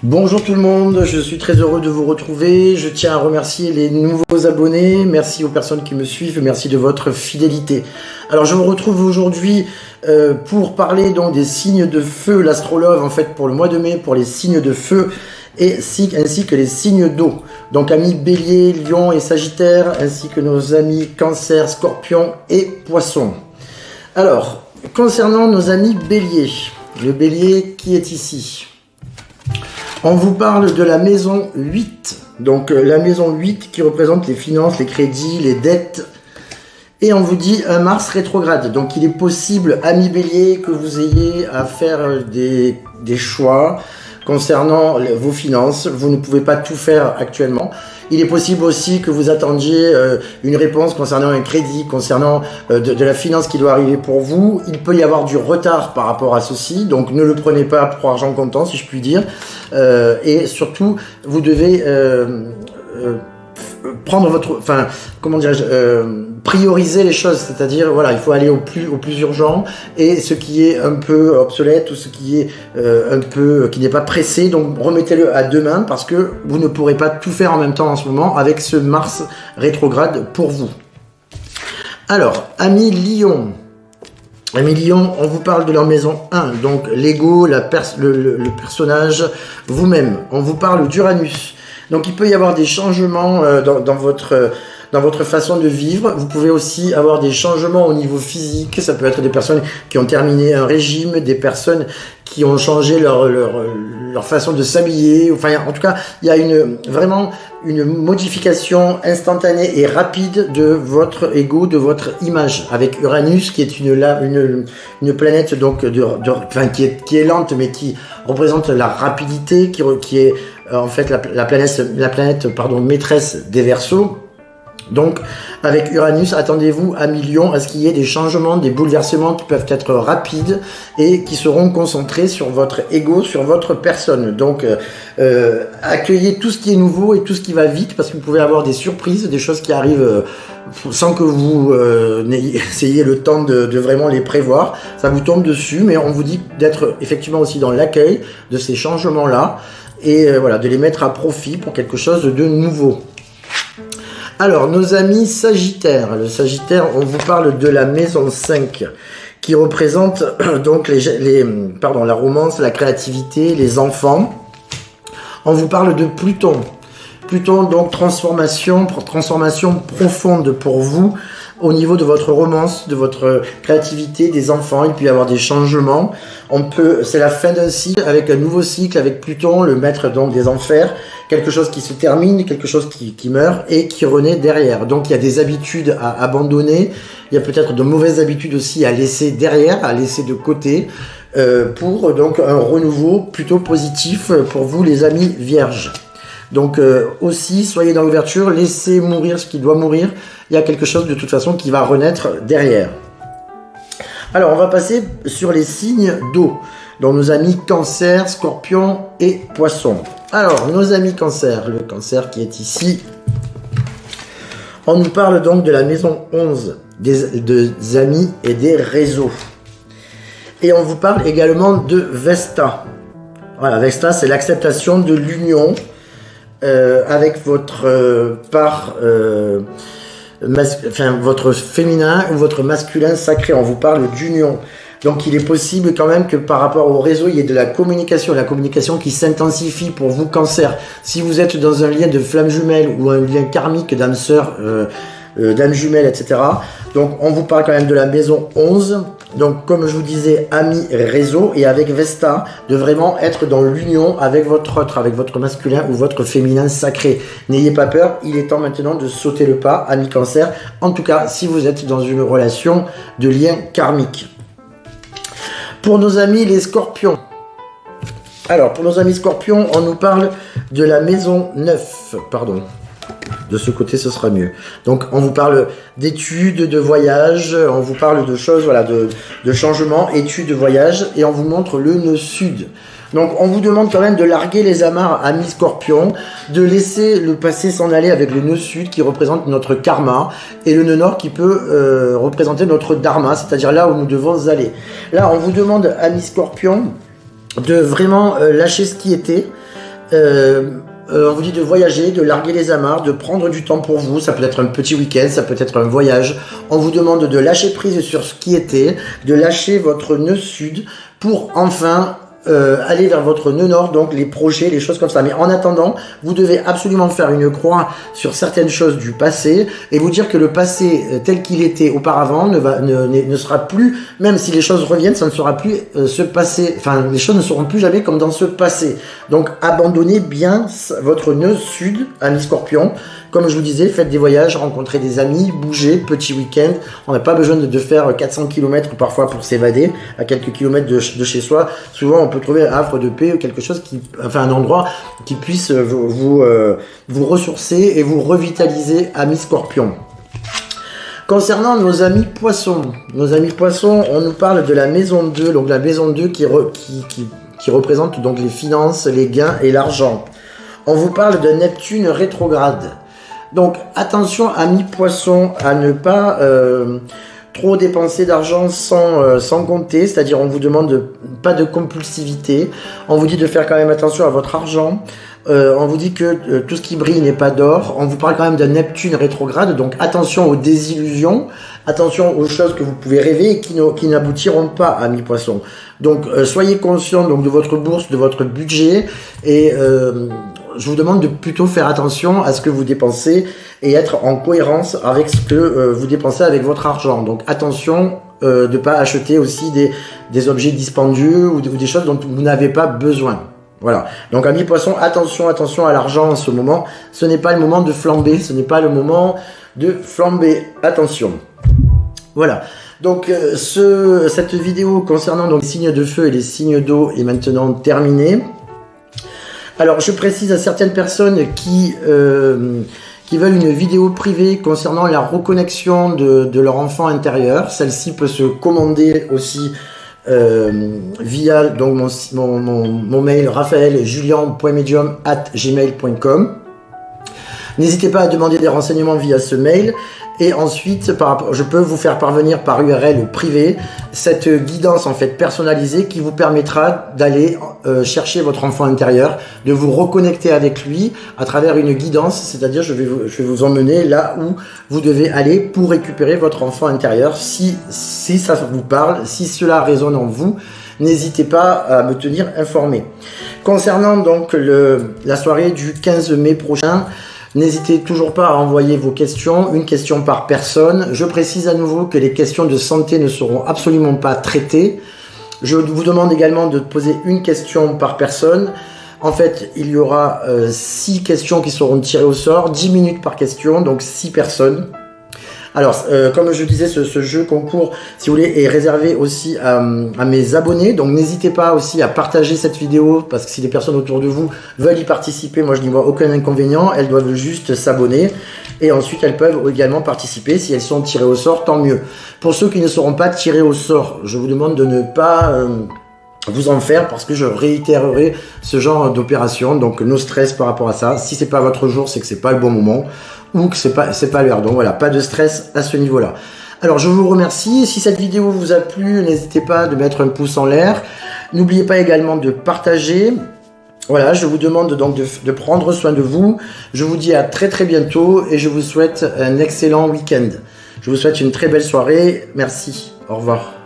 Bonjour tout le monde, je suis très heureux de vous retrouver. Je tiens à remercier les nouveaux abonnés, merci aux personnes qui me suivent, merci de votre fidélité. Alors je vous retrouve aujourd'hui pour parler donc des signes de feu, l'astrologue en fait pour le mois de mai, pour les signes de feu ainsi que les signes d'eau. Donc amis Bélier, Lion et Sagittaire, ainsi que nos amis Cancer, Scorpion et Poisson. Alors, concernant nos amis Bélier, le Bélier qui est ici. On vous parle de la maison 8, donc la maison 8 qui représente les finances, les crédits, les dettes, et on vous dit un Mars rétrograde. Donc il est possible, amis Bélier, que vous ayez à faire des choix concernant vos finances. Vous ne pouvez pas tout faire actuellement. Il est possible aussi que vous attendiez une réponse concernant un crédit, concernant de la finance qui doit arriver pour vous. Il peut y avoir du retard par rapport à ceci, donc ne le prenez pas pour argent comptant, si je puis dire. Et surtout, vous devez prendre votre, prioriser les choses, c'est-à-dire voilà, il faut aller au plus urgent, et ce qui est un peu obsolète ou ce qui est qui n'est pas pressé, donc remettez-le à demain parce que vous ne pourrez pas tout faire en même temps en ce moment avec ce Mars rétrograde pour vous. Alors, amis Lion. Amis Lion, on vous parle de leur maison 1, donc l'ego, le personnage, vous-même. On vous parle d'Uranus. Donc il peut y avoir des changements dans votre façon de vivre. Vous pouvez aussi avoir des changements au niveau physique. Ça peut être des personnes qui ont terminé un régime, des personnes qui ont changé leur façon de s'habiller. Enfin, en tout cas, il y a vraiment une modification instantanée et rapide de votre ego, de votre image, avec Uranus qui est une planète donc qui est lente mais qui représente la rapidité, qui est en fait la planète maîtresse des Verseaux. Donc, avec Uranus, attendez-vous à Lion à ce qu'il y ait des changements, des bouleversements qui peuvent être rapides et qui seront concentrés sur votre ego, sur votre personne. Donc, accueillez tout ce qui est nouveau et tout ce qui va vite parce que vous pouvez avoir des surprises, des choses qui arrivent sans que vous ayez le temps de vraiment les prévoir. Ça vous tombe dessus, mais on vous dit d'être effectivement aussi dans l'accueil de ces changements-là et voilà, de les mettre à profit pour quelque chose de nouveau. Alors, nos amis Sagittaire. Le Sagittaire, on vous parle de la maison 5, qui représente donc la romance, la créativité, les enfants. On vous parle de Pluton. Pluton, donc, transformation profonde pour vous, au niveau de votre romance, de votre créativité, des enfants. Il peut y avoir des changements. C'est la fin d'un cycle, avec un nouveau cycle, avec Pluton, le maître donc des enfers. Quelque chose qui se termine, quelque chose qui meurt et qui renaît derrière. Donc il y a des habitudes à abandonner, il y a peut-être de mauvaises habitudes aussi à laisser derrière, à laisser de côté, pour donc un renouveau plutôt positif pour vous les amis vierges. Donc aussi, soyez dans l'ouverture, laissez mourir ce qui doit mourir, il y a quelque chose de toute façon qui va renaître derrière. Alors on va passer sur les signes d'eau, donc nos amis Cancer, Scorpion et Poisson. Alors, nos amis Cancer, le Cancer qui est ici, on nous parle donc de la maison 11, des amis et des réseaux. Et on vous parle également de Vesta. Voilà, Vesta, c'est l'acceptation de l'union avec votre votre féminin ou votre masculin sacré. On vous parle d'union. Donc il est possible quand même que par rapport au réseau, il y ait de la communication qui s'intensifie pour vous Cancer. Si vous êtes dans un lien de flamme jumelle ou un lien karmique d'âme sœur, d'âme jumelle, etc. Donc on vous parle quand même de la maison 11. Donc comme je vous disais, amis réseau, et avec Vesta, de vraiment être dans l'union avec votre masculin ou votre féminin sacré. N'ayez pas peur, il est temps maintenant de sauter le pas, amis Cancer. En tout cas, si vous êtes dans une relation de lien karmique. Pour nos amis les Scorpions. Alors, pour nos amis Scorpions, on nous parle de la maison 9. Pardon. De ce côté, ce sera mieux. Donc, on vous parle d'études, de voyages, on vous parle de choses, voilà, de changements, études, de voyages, et on vous montre le nœud sud. Donc, on vous demande quand même de larguer les amarres, amis Scorpions, de laisser le passé s'en aller avec le nœud sud qui représente notre karma, et le nœud nord qui peut représenter notre dharma, c'est-à-dire là où nous devons aller. Là, on vous demande, amis Scorpions, de vraiment lâcher ce qui était, On vous dit de voyager, de larguer les amarres, de prendre du temps pour vous. Ça peut être un petit week-end, ça peut être un voyage. On vous demande de lâcher prise sur ce qui était, de lâcher votre nœud sud pour enfin aller vers votre nœud nord, donc les projets, les choses comme ça. Mais en attendant, vous devez absolument faire une croix sur certaines choses du passé et vous dire que le passé tel qu'il était auparavant ne sera plus, même si les choses reviennent, ça ne sera plus ce passé, enfin les choses ne seront plus jamais comme dans ce passé. Donc abandonnez bien votre nœud sud, ami Scorpion. Comme je vous disais, faites des voyages, rencontrez des amis, bougez, petit week-end. On n'a pas besoin de faire 400 km parfois pour s'évader à quelques kilomètres de chez soi. Souvent, on peut trouver un havre de paix ou quelque chose un endroit qui puisse vous ressourcer et vous revitaliser, amis Scorpion. Concernant nos amis poissons, on nous parle de la maison 2, donc la maison 2 qui représente donc les finances, les gains et l'argent. On vous parle de Neptune rétrograde. Donc attention amis poissons à ne pas trop dépenser d'argent sans compter, c'est-à-dire on vous demande pas de compulsivité, on vous dit de faire quand même attention à votre argent, on vous dit que tout ce qui brille n'est pas d'or, on vous parle quand même de Neptune rétrograde, donc attention aux désillusions, attention aux choses que vous pouvez rêver et qui n'aboutiront pas, amis poissons. Donc soyez conscients donc de votre bourse, de votre budget et je vous demande de plutôt faire attention à ce que vous dépensez et être en cohérence avec ce que vous dépensez avec votre argent. Donc attention de ne pas acheter aussi des objets dispendieux ou des choses dont vous n'avez pas besoin. Voilà. Donc amis poissons, attention à l'argent en ce moment. Ce n'est pas le moment de flamber, Attention. Voilà. Donc cette vidéo concernant donc les signes de feu et les signes d'eau est maintenant terminée. Alors je précise à certaines personnes qui veulent une vidéo privée concernant la reconnexion de leur enfant intérieur. Celle-ci peut se commander aussi via donc mon mail raphaëljulien.medium@gmail.com. N'hésitez pas à demander des renseignements via ce mail. Et ensuite, je peux vous faire parvenir par URL privé cette guidance en fait personnalisée qui vous permettra d'aller chercher votre enfant intérieur, de vous reconnecter avec lui à travers une guidance, c'est-à-dire je vais vous emmener là où vous devez aller pour récupérer votre enfant intérieur. Si ça vous parle, si cela résonne en vous, n'hésitez pas à me tenir informé. Concernant donc la soirée du 15 mai prochain, n'hésitez toujours pas à envoyer vos questions, une question par personne. Je précise à nouveau que les questions de santé ne seront absolument pas traitées. Je vous demande également de poser une question par personne. En fait, il y aura 6 questions qui seront tirées au sort, 10 minutes par question, donc 6 personnes. Alors, comme je disais, ce jeu concours, si vous voulez, est réservé aussi à mes abonnés. Donc, n'hésitez pas aussi à partager cette vidéo parce que si les personnes autour de vous veulent y participer, moi, je n'y vois aucun inconvénient. Elles doivent juste s'abonner et ensuite, elles peuvent également participer. Si elles sont tirées au sort, tant mieux. Pour ceux qui ne seront pas tirés au sort, je vous demande de ne pas vous en faire parce que je réitérerai ce genre d'opération. Donc, no stress par rapport à ça. Si c'est pas votre jour, c'est que c'est pas le bon moment. Ou que c'est pas l'heure. Donc voilà, pas de stress à ce niveau-là. Alors je vous remercie. Si cette vidéo vous a plu, n'hésitez pas de mettre un pouce en l'air. N'oubliez pas également de partager. Voilà, je vous demande donc de prendre soin de vous. Je vous dis à très très bientôt et je vous souhaite un excellent week-end. Je vous souhaite une très belle soirée. Merci. Au revoir.